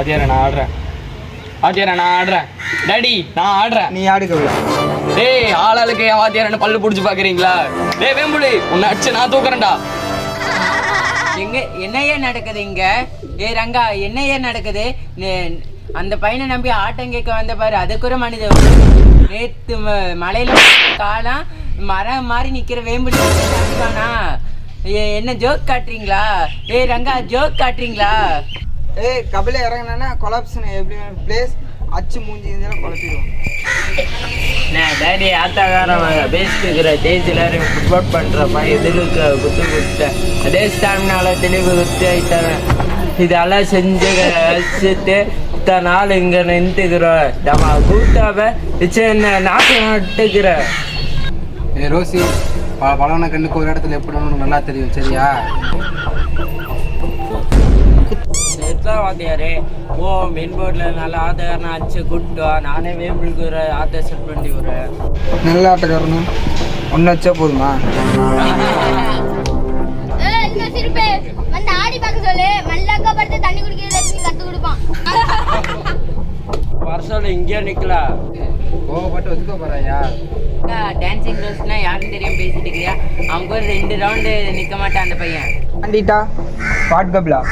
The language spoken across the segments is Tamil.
வாத்தியார நான் ஆடுறேன். வாத்தியார நான் ஆடுறேன். டாடி நான் ஆடுறேன். நீ ஆடு கபிலா. டேய் ஆளாளுக்கு என் வாத்தியாரன்னு பல்லு பிடிச்சி பாக்குறீங்களா? டேய் வேம்புலி உன்னை அடிச்சு நான் தூக்குறேன்டா. எங்க என்னையே நடக்குது இங்க? ஏ ரங்கா என்னையே நடக்குது? அந்த பையனை நம்பி ஆட்டம் கேட்க வந்த பாரு, அதுக்கு ஒரு மனித நேத்து மலையில காலம் மரம் மாதிரி நிக்கிற வேம்புலி அடிப்பானா? என்ன ஜோக் காட்டுறீங்களா? ஏ ரங்கா ஜோக் காட்டுறீங்களா? ஏய் கபில இறங்கினா கொலாப்ஷன் எப்படி பிளேஸ் அச்சு மூஞ்சி இருந்தாலும் குழப்பிடுவோம். நான் டேடி ஆத்தாக்காரன் பேசிட்டுக்கிற தேய்ச்சி எல்லாரும் ஃபுட்பால் பண்ணுறப்ப எதிர்க்க குத்து குத்தேன். அதே ஸ்டாமினால தெளிவு குத்தி ஆயிட்டாங்க. இதெல்லாம் செஞ்சு வச்சுட்டு இத்தனை நாள் இங்கே நின்றுக்கிறோம். நம்ம கூட்டாவை என்ன நாட்டு நட்டுக்கிற. ஏ ரோசி பழவன கண்ணுக்கு ஒரு இடத்துல எப்படி நல்லா தெரியும் சரியா? வாத்தியாரே ஓ மெயின் போர்டில் நல்லா ஆட்டக்காரனை அடிச்சு கூப்பிட்டு நானே வேம்பிளுக்கு ஒரு ஆட்டை செட் பண்ணி விடுறேன். நல்ல ஆட்டக்காரனும் ஒன்று வச்சா போதுமா? வருஷம் இங்கே நிற்கலாம். கோவப்பட்டு வச்சுக்க போறாயா? டான்சிங் ரோஸ்னா யாருன்னு தெரியும் பேசிட்டு இருக்கிறியா? அவங்க ஒரு 2 ரவுண்டு நிற்க மாட்டான் அந்த பையன். ஆண்டிட்டா பாட் கபிலா.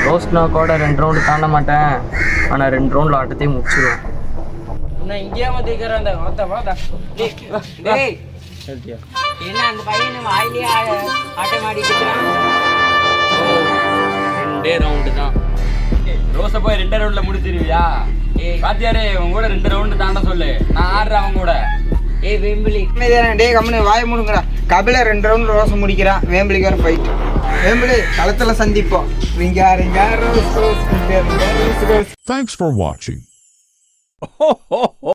ரோஸ்னா கூட 2 ரவுண்டு தாண்ட மாட்டேன். ஆனால் 2 ரவுண்டில் ஆட்டத்தையும் முடிச்சிடுவேன். நான் இங்கேயே மதிக்கிறேன். அந்த வாத்தா டேய் என்ன அந்த பையனை வாயிலே ஆட்டம் ஆடிட்டு இருக்கிறான். 2 ரவுண்டு தான். ரோஸை போய் 2 ரவுண்டில் முடிச்சிருவியா? வாத்தியாரே உன் கூட 2 ரவுண்டு தாண்ட சொல்லு. நான் ஆடுறேன் அவன் கூட. ஏய் வேம்பிளி டே கம்முனு வாய மூடுங்கடா. கபில 2 ரவுண்டு ரோஸை முடிக்கிறான். வேம்பிளிக்கு வர போயிட்டு வேம்பிளி களத்துல சந்திப்போம். Thanks for watching.